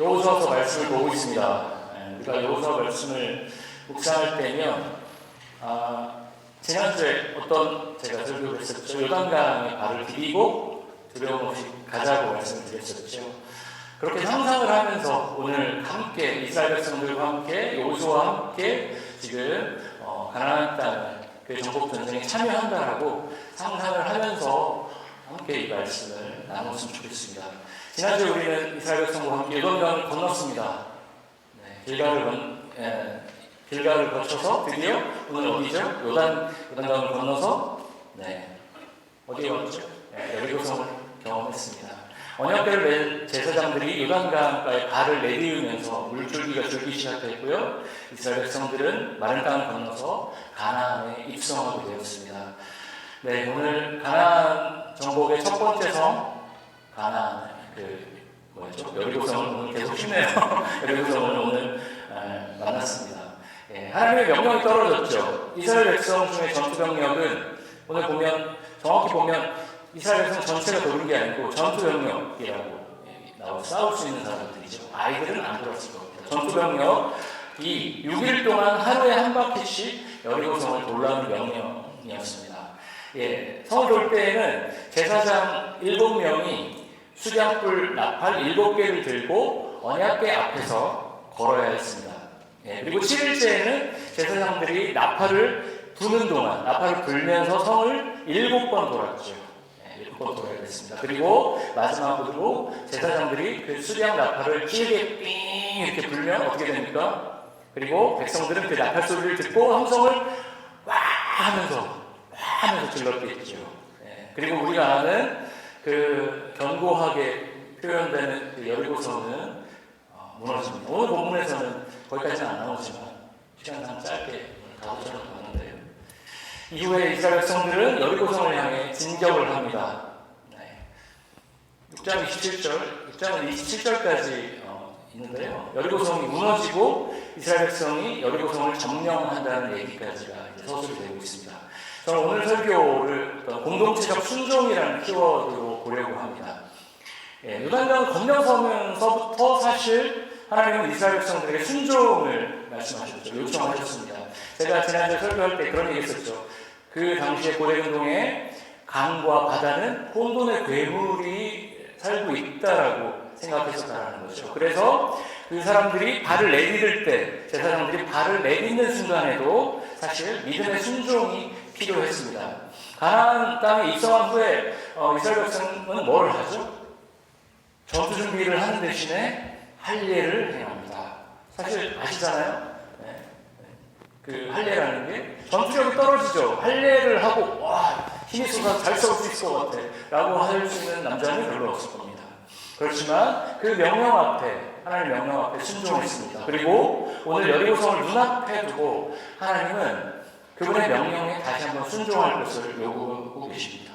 여호수아서 말씀을 보고 있습니다. 우리가 여호수아 말씀을 묵상할 때면 지난주에 제가 설교를 했었죠. 요단강에 발을 디디고 두려움 없이 가자고 말씀을 드렸었죠. 그렇게 상상을 하면서 오늘 함께 이스라엘 백성들과 함께 여호수아와 함께 지금 가나안 땅 그 정복 전쟁에 참여한다라고 상상을 하면서 함께 이 말씀을 나눴으면 좋겠습니다. 지난주에 우리는 이스라엘 백성과 함께 요단강을 건넜습니다. 길가를 거쳐서 드디어 오늘 어디죠? 요단강을 건너서 어디에 왔죠? 여리고성을 경험했습니다. 언약궤를 맨 제사장들이 요단강가에 발을 내디우면서 물줄기가 줄기 시작했고요. 이스라엘 백성들은 마른 땅을 건너서 가나안에 입성하게 되었습니다. 오늘 가나안 정복의 첫 번째 성 가나안 여리고성을 오늘 계속 쉽네요. 여리고성을 오늘 만났습니다. 하나님의 명령이 떨어졌죠. 이스라엘 백성 중에 전투 병력은 오늘 정확히 보면 이스라엘 백성 전체가 도는 게 아니고 전투 병력이라고 나와 싸울 수 있는 사람들이죠. 아이들은 안 들었을 겁니다. 전투 병력이 6일 동안 하루에 한 바퀴씩 여리고성을 돌라는 명령이었습니다. 성을 돌 때에는 제사장 7명이 수량불 나팔 7개를 들고 언약궤 앞에서 걸어야 했습니다. 그리고 7일째에는 제사장들이 나팔을 부는 동안 나팔을 불면서 성을 7번 돌았죠. 7번 돌아야 됐습니다. 그리고 마지막으로 제사장들이 그 수량 나팔을 길게 삥 이렇게 불면 어떻게 됩니까? 그리고 백성들은 그 나팔 소리를 듣고 함성을 와 하면서 질렀겠죠. 그리고 우리가 아는 그 견고하게 표현되는 그 여리고성은 무너집니다. 오늘 본문에서는 거기까지는 안 나오지만 시간상 짧게 가보자고 하는데요. 이후에 이스라엘 백성들은 여리고성을 향해 진격을 합니다. 6장 27절까지 있는데요. 여리고성이 무너지고 이스라엘 백성이 여리고성을 점령한다는 얘기까지가 서술이 되고 있습니다. 저는 오늘 설교를 공동체적 순종이라는 키워드로 보려고 합니다. 요단강을 건너서면서부터 사실 하나님은 이스라엘 백성들에게 순종을 말씀하셨죠. 요청하셨습니다. 제가 지난주에 설교할 때 그런 얘기 했었죠. 그 당시에 고대근동에 강과 바다는 혼돈의 괴물이 살고 있다라고 생각했었다는 거죠. 그래서 그 사람들이 발을 내디딜 때, 제사장들이 발을 내딛는 순간에도 사실 믿음의 순종이 필요했습니다. 가나안 땅에 입성한 후에 이스라엘 백성은 뭘 하죠? 전투 준비를 하는 대신에 할례를 행합니다. 사실 아시잖아요? 그 할례라는 게 전투력이 떨어지죠. 할례를 하고 힘이 쏟아서 잘 싸울 수 있을 것 같아 라고 할 수 있는 남자는 별로 없을 겁니다. 그렇지만 그 명령 앞에, 하나님의 명령 앞에 순종했습니다. 그리고 오늘 여리고성을 눈앞에 두고 하나님은 그분의 명령에 다시 한번 순종할 것을 요구하고 계십니다.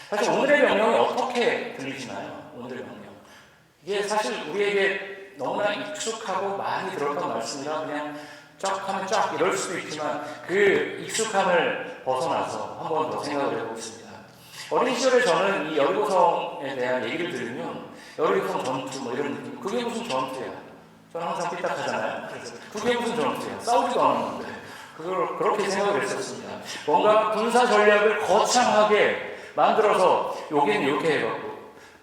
사실 오늘의 명령이 어떻게 들리시나요? 오늘의 명령. 이게 사실 우리에게 너무나 익숙하고 많이 들었던 말씀이라 그냥 쫙 하면 쫙 이럴 수도 있지만 그 익숙함을 벗어나서 한 번 더 생각을 해보겠습니다. 어린 시절에 저는 이 여리고성에 대한 얘기를 들으면 여리고성 전투 이런 느낌, 그게 무슨 전투야? 저는 항상 삐딱하잖아요. 그래서 그게 무슨 전투야? 싸우지도 않았는데 그걸 그렇게 생각을 했었습니다. 뭔가 군사 전략을 거창하게 만들어서 여기는 이렇게 해갖고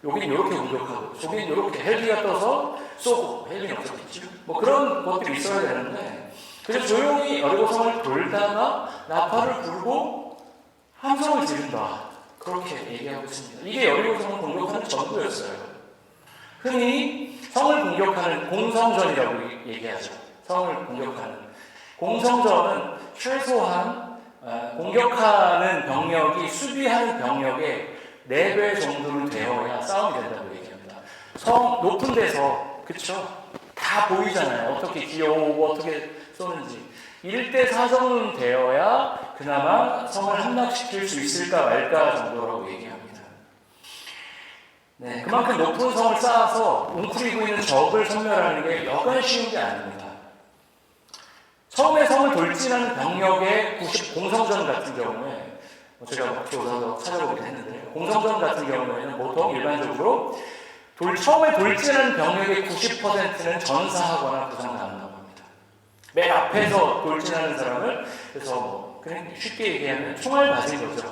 여기는 이렇게 공격하고 저기는 이렇게 헬기가 떠서 쏘고, 헬기는 없었겠죠. 그런 것들이 있어야 되는데 그래서 조용히 여리고성을 돌다가 나팔을 불고 함성을 지른다, 그렇게 얘기하고 있습니다. 이게 여리고성을 공격하는 전투였어요. 흔히 성을 공격하는 공성전이라고 얘기하죠. 성을 공격하는 공성전은 최소한 공격하는 병력이 수비하는 병력의 4배 정도는 되어야 싸움이 된다고 얘기합니다. 성 높은 데서, 그쵸? 다 보이잖아요. 어떻게 기어오고 어떻게 쏘는지. 1대4 정도는 되어야 그나마 성을 함락시킬 수 있을까 말까 정도라고 얘기합니다. 그만큼 높은 성을 쌓아서 웅크리고 있는 적을 섬멸하는 게 여간 쉬운 게 아닙니다. 처음에 성을 돌진하는 병력의 공성전 같은 경우에 제가 기호사서 찾아보기도 했는데 공성전 같은 경우에는 보통 일반적으로 처음에 돌진하는 병력의 90%는 전사하거나 부상당한다고 합니다. 맨 앞에서 돌진하는 사람을, 그래서 그냥 쉽게 얘기하면 총알 맞은 거죠.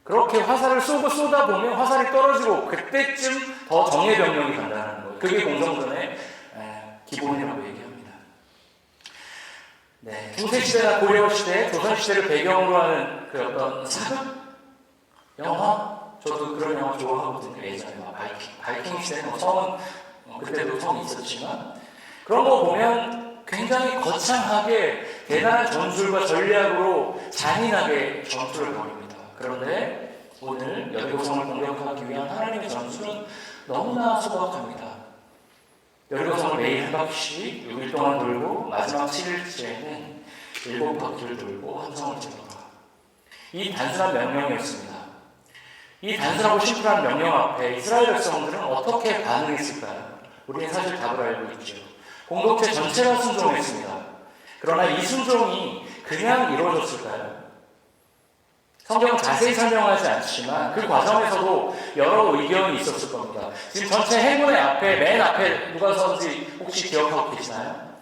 그렇게 화살을 쏘다 보면 화살이 떨어지고 그때쯤 더 정예 병력이 간다는 거예요. 그게 공성전의 기본이라고 얘기합니다. 네, 중세시대나 고려시대, 조선시대를 배경으로 하는 그 어떤 사극? 영화? 저도 그런 영화 좋아하거든요. 예전에 바이킹 시대는 성은 그때도 성이 있었지만 그런 거 보면 굉장히 거창하게 대단한 전술과 전략으로 잔인하게 전투를 벌입니다. 그런데 오늘 여리고성을 공격하기 위한 하나님의 전술은 너무나 소박합니다. 여리고성을 매일 한 바퀴씩 6일 동안 돌고 마지막 7일째에는 7바퀴를 돌고 함성을 질러라. 이 단순한 명령이었습니다. 이 단순하고 심플한 명령 앞에 이스라엘 백성들은 어떻게 반응했을까요? 우리는 사실 답을 알고 있죠. 공동체 전체가 순종했습니다. 그러나 이 순종이 그냥 이루어졌을까요? 성경은 자세히 설명하지 않지만 그 과정에서도 여러 의견이 있었을 겁니다. 지금 전체 행군의 앞에, 맨 앞에 누가 서는지 혹시 기억하고 계시나요?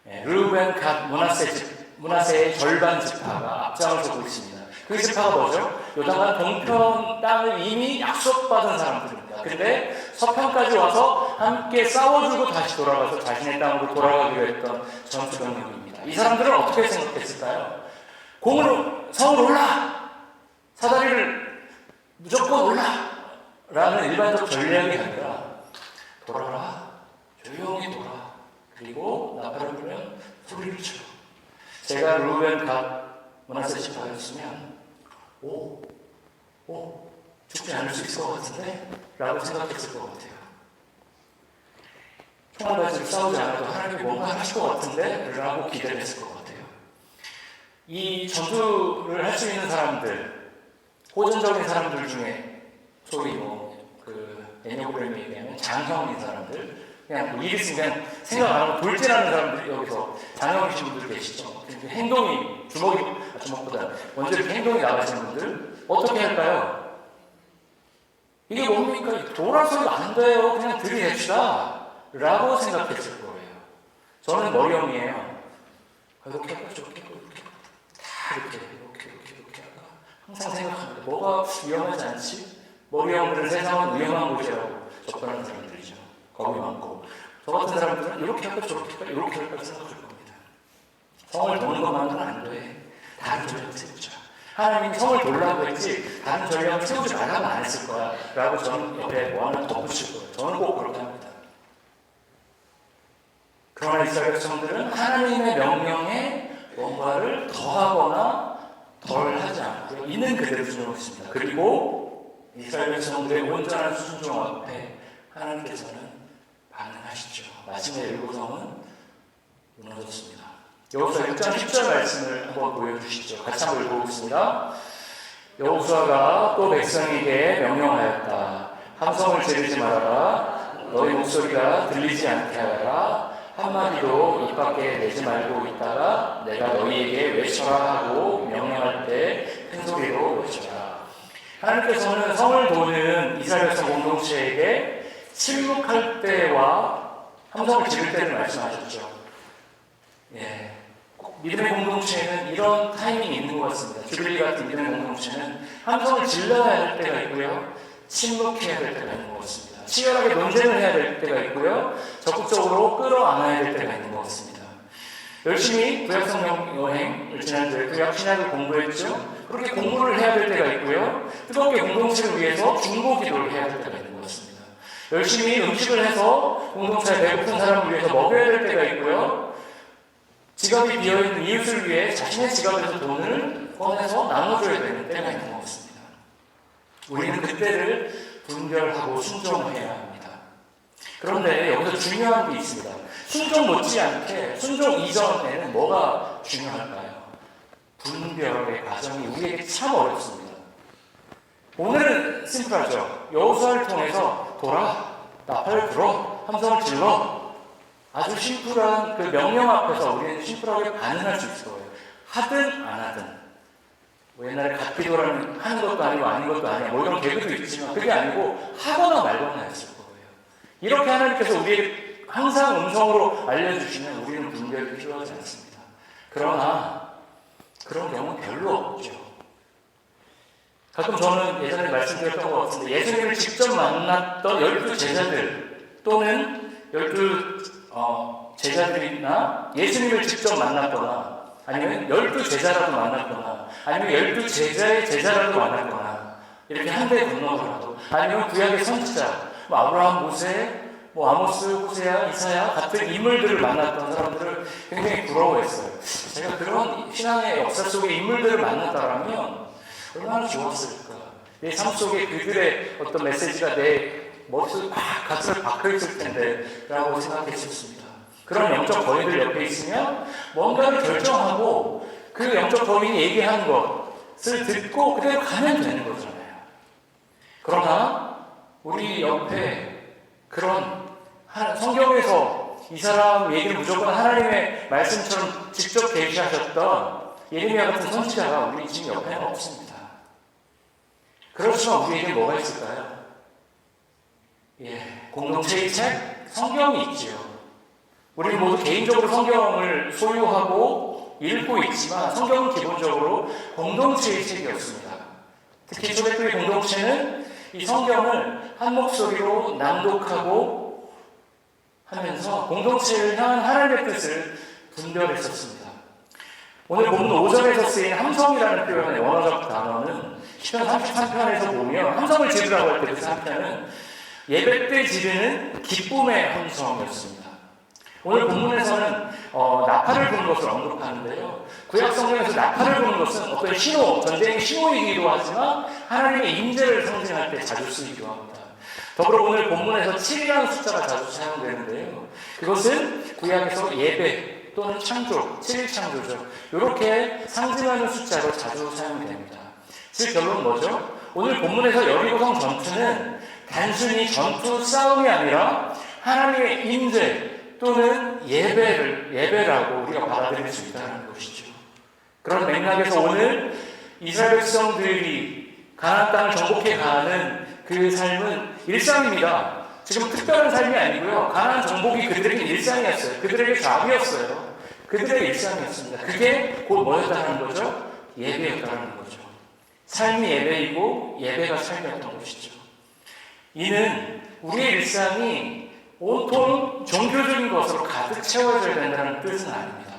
르우벤, 갓, 므낫세의 절반 지파가 앞장을 서고 있습니다. 그 지파가 뭐죠? 요단강 동편 땅을 이미 약속받은 사람들입니다. 근데 서편까지 와서 함께 싸워주고 다시 돌아가서 자신의 땅으로 돌아가기로 했던 전투병력입니다. 이 사람들은 어떻게 생각했을까요? 성으로 올라! 사다리를 무조건 올라! 라는 일반적 전략이 아니라 돌아라, 조용히 돌아, 그리고 나팔을 불면 소리를 쳐. 제가 루벤 갓 므낫세 지파였으면 죽지 않을 수 있을 것 같은데? 라고 생각했을 것 같아요. 총알 가지고 싸우지 않아도 하나님이 뭔가 하실 것 같은데? 라고 기대를 했을 것 같아요. 이 전투를 할 수 있는 사람들, 호전적인 사람들 중에 소위 애니어그램에 얘기하면 장형인 사람들, 그냥 일 있으면 그냥 생각 안 하고 돌진하는 사람들이 여기서 장형이신 분들 계시죠. 행동이 주먹보다 먼저 이렇게 행동이 나가시는 분들 어떻게 할까요? 이게 뭡니까? 돌아서면 안 돼요. 그냥 들이댑시다 라고 생각했을 거예요. 저는 머리형이에요. 이렇게 할까? 저렇게 할까? 다 이렇게 할까? 항상 생각합니다. 뭐가 위험하지 않지? 머리형들은 세상은 위험한 곳이라고 접근하는 사람들이죠. 겁이 많고. 저 같은 사람들은 이렇게 할까 저렇게 할까 이렇게 할까 생각할 겁니다. 성을 도는 것만으로는 안 돼. 다른 전략을 세우자. 하나님이 성을 돌라고 했지 다른 전략을 세우지 말라고 안 했을 거야 라고 저는 옆에 뭐 하나 덧붙일 거예요. 저는 꼭 그렇게 합니다. 그러나 이스라엘 백성들은 하나님의 명령에 뭔가를 더하거나 덜 하지 않고 있는 그대로 순종했습니다. 그리고 이스라엘 백성들의 온전한 순종 앞에 하나님께서는 반응하시죠. 마지막에 여리고성은 무너졌습니다. 여호수아 6장 10절 말씀을 한번 보여주시죠. 같이 한번 읽어보겠습니다. 여호수아가 또 백성에게 명령하였다. 함성을 지르지 말아라. 너희 목소리가 들리지 않게 하라. 한마디도 입 밖에 내지 말고 있다가 내가 너희에게 외쳐라 하고 명령할 때 큰 소리로 외쳐라. 하나님께서는 성을 도는 이스라엘 백성 공동체에게 침묵할 때와 함성을 지를 때를 말씀하셨죠. 믿음의 공동체에는 이런 타이밍이 있는 것 같습니다. 주빌리 같은 믿음의 공동체는 함성을 질러야 할 때가 있고요, 침묵해야 될 때가 있는 것 같습니다. 치열하게 논쟁을 해야 될 때가 있고요, 적극적으로 끌어안아야 될 때가 있는 것 같습니다. 열심히 구약성경 여행을 지난주에 구약 신약을 공부했죠. 그렇게 공부를 해야 될 때가 있고요, 뜨겁게 공동체를 위해서 중보 기도를 해야 될 때가 있는 것 같습니다. 열심히 음식을 해서 공동체에 배고픈 사람을 위해서 먹여야 될 때가 있고요, 지갑이 비어있는 이웃을 위해 자신의 지갑에서 돈을 꺼내서 나눠줘야 되는 때가 있는 것 같습니다. 우리는 그때를 분별하고 순종해야 합니다. 그런데 여기서 중요한 게 있습니다. 순종 못지않게 순종 이전에는 뭐가 중요할까요? 분별의 과정이 우리에게 참 어렵습니다. 오늘은 심플하죠. 여호수아를 통해서 돌아, 나팔을 불어, 함성을 질러, 아주 심플한 그 명령 앞에서 우리는 심플하게 반응할 수 있을 거예요. 하든 안 하든. 뭐 옛날에 갓기도라는 하는 것도 아니고 아닌 것도 아니야. 뭐 이런 개그도 있지만 그게 아니고 하거나 말거나 했을 거예요. 이렇게 하나님께서 우리에게 항상 음성으로 알려주시면 우리는 분별이 필요하지 않습니다. 그러나 그런 경우는 별로 없죠. 가끔 저는 예전에 말씀드렸던 것 같은데 예수님을 직접 만났던 12 제자들 또는 12 제자들이나 예수님을 직접 만났거나 아니면 12 제자라도 만났거나 아니면 12 제자의 제자라도 만났거나 이렇게 한데 건너더라도 아니면 구약의 선지자 아브라함, 모세, 아모스, 호세야, 이사야 같은 인물들을 만났던 사람들을 굉장히 부러워했어요. 제가 그런 신앙의 역사 속의 인물들을 만났다면 얼마나 좋았을까. 내 삶 속에 그들의 어떤 메시지가 내 머릿속에 가슴을 박혀있을 텐데 라고 생각했었습니다. 그런 영적 거인들 옆에 있으면 뭔가를 결정하고 그 영적 거인이 얘기한 것을 듣고 그대로 가면 되는 거잖아요. 그러나 우리 옆에 그런 성경에서 이 사람 얘기를 무조건 하나님의 말씀처럼 직접 계시하셨던 예레미야 같은 선지자가 우리 지금 옆에는 없습니다. 그렇지만 우리에게 뭐가 있을까요? 공동체의 책, 성경이 있지요. 우리 모두 개인적으로 성경을 소유하고 읽고 있지만 성경은 기본적으로 공동체의 책이었습니다. 특히 초대교회 공동체는 이 성경을 한 목소리로 낭독하고 하면서 공동체를 향한 하나님의 뜻을 분별했었습니다. 오늘 본문 5절에서 쓰인 함성이라는 표현의 원어적 단어는 시편 33편에서 보면 함성을 지르라고 할 때 그 한편은 예배 때 지르는 기쁨의 함성이었습니다. 오늘 본문에서는 나팔을 부는 것을 언급하는데요. 구약 성경에서 나팔을 부는 것은 어떤 신호, 전쟁의 신호이기도 하지만 하나님의 임재를 상징할 때 자주 쓰이기도 합니다. 더불어 오늘 본문에서 7이라는 숫자가 자주 사용되는데요. 그것은 구약에서 예배 또는 창조, 7일 창조죠. 이렇게 상징하는 숫자로 자주 사용됩니다. 즉 결론은 뭐죠? 오늘 본문에서 여리고성 전투는 단순히 전투 싸움이 아니라 하나님의 임재 또는 예배라고 우리가 받아들일 수 있다는 것이죠. 그런 맥락에서 오늘 이스라엘 백성들이 가나안 땅을 정복해 가는 그 삶은 일상입니다. 지금 특별한 삶이 아니고요. 가나안 정복이 그들에게 일상이었어요. 그들에게 잡이었어요. 그들의 일상이었습니다. 그게 곧 뭐였다는 거죠? 예배였다는 거죠. 삶이 예배이고 예배가 삶이었던 것이죠. 이는 우리의 일상이 온통 종교적인 것으로 가득 채워져야 된다는 뜻은 아닙니다.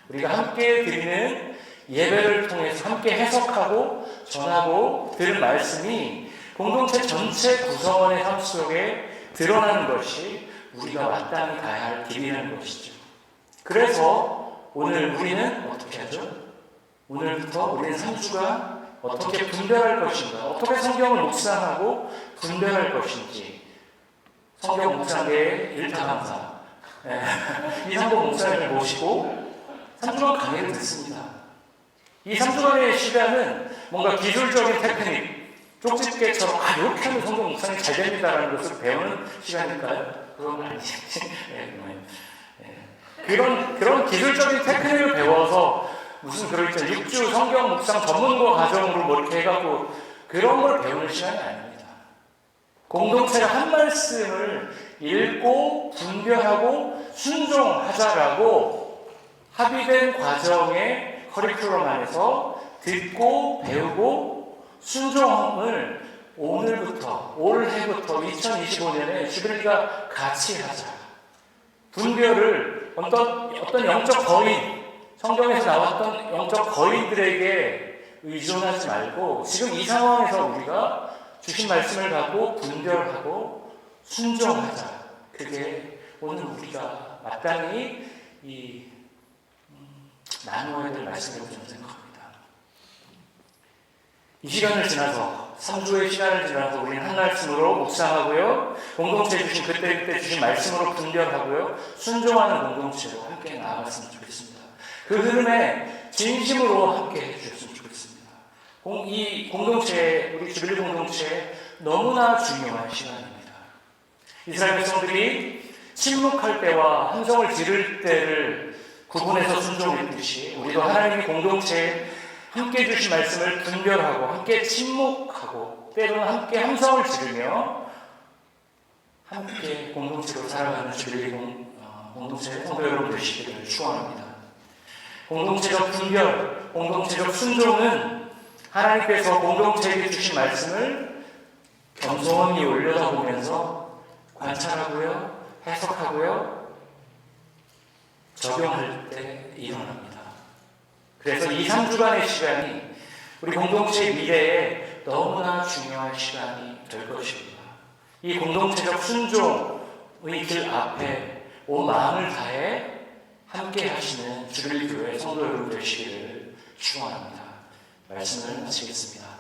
우리가 함께 드리는 예배를 통해서 함께 해석하고 전하고 들은 말씀이 공동체 전체 구성원의 삶 속에 드러나는 것이 우리가 마땅히 가야 할 길이라는 것이죠. 그래서 오늘 우리는 어떻게 하죠? 오늘부터 우리는 3주간 어떻게 분별할 것인가, 어떻게 성경을 묵상하고 분별할 것인지 성경 묵상계의 일타강사 이상복 목사님을 모시고 3주간 강의를 듣습니다. 이 3주간의 시간은 뭔가 기술적인 테크닉, 쪽집게처럼 이렇게 하면 성경 묵상이 잘 됩니다라는 것을 배우는 시간일까요? 그건 아니지. 그런 기술적인 테크닉을 배워서 무슨 그렇죠 6주 성경 묵상 전문가 과정으로 뭐 이렇게 해갖고 그런 걸 배우는 시간이 아닙니다. 공동체가 한 말씀을 읽고 분별하고 순종하자라고 합의된 과정의 커리큘럼 안에서 듣고 배우고 순종을 오늘부터 올해부터 2025년에 주변이가 같이 하자. 분별을 어떤 영적 거인, 성경에서 나왔던 영적 거인들에게 의존하지 말고 지금 이 상황에서 우리가 주신 말씀을 갖고 분별하고 순종하자. 그게 오늘 우리가 마땅히 나누어야 될 말씀이라고 저는 생각합니다. 이 시간을 지나서 3주의 시간을 지나서 우리는 한 말씀으로 묵상하고요. 공동체 주신 그때 주신 말씀으로 분별하고요. 순종하는 공동체로 함께 나아갔으면 좋겠습니다. 그 흐름에 진심으로 함께 해주셨으면 좋겠습니다. 이 공동체, 우리 주빌리 공동체 너무나 중요한 시간입니다. 이스라엘 백성들이 침묵할 때와 함성을 지를 때를 구분해서 순종했듯이 우리도 하나님의 공동체에 함께 주신 말씀을 분별하고 함께 침묵하고 때로는 함께 함성을 지르며 함께 공동체로 살아가는 주일리 공동체 성도 여러분 되시기를 축원합니다. 공동체적 분별, 공동체적 순종은 하나님께서 공동체에게 주신 말씀을 겸손히 올려다보면서 관찰하고요, 해석하고요, 적용할 때 일어납니다. 그래서 2, 3주간의 시간이 우리 공동체의 미래에 너무나 중요한 시간이 될 것입니다. 이 공동체적 순종의 길 앞에 온 마음을 다해 함께 하시는 주일리 교회 성도 여러분 되시기를 축원합니다. 말씀을 마치겠습니다.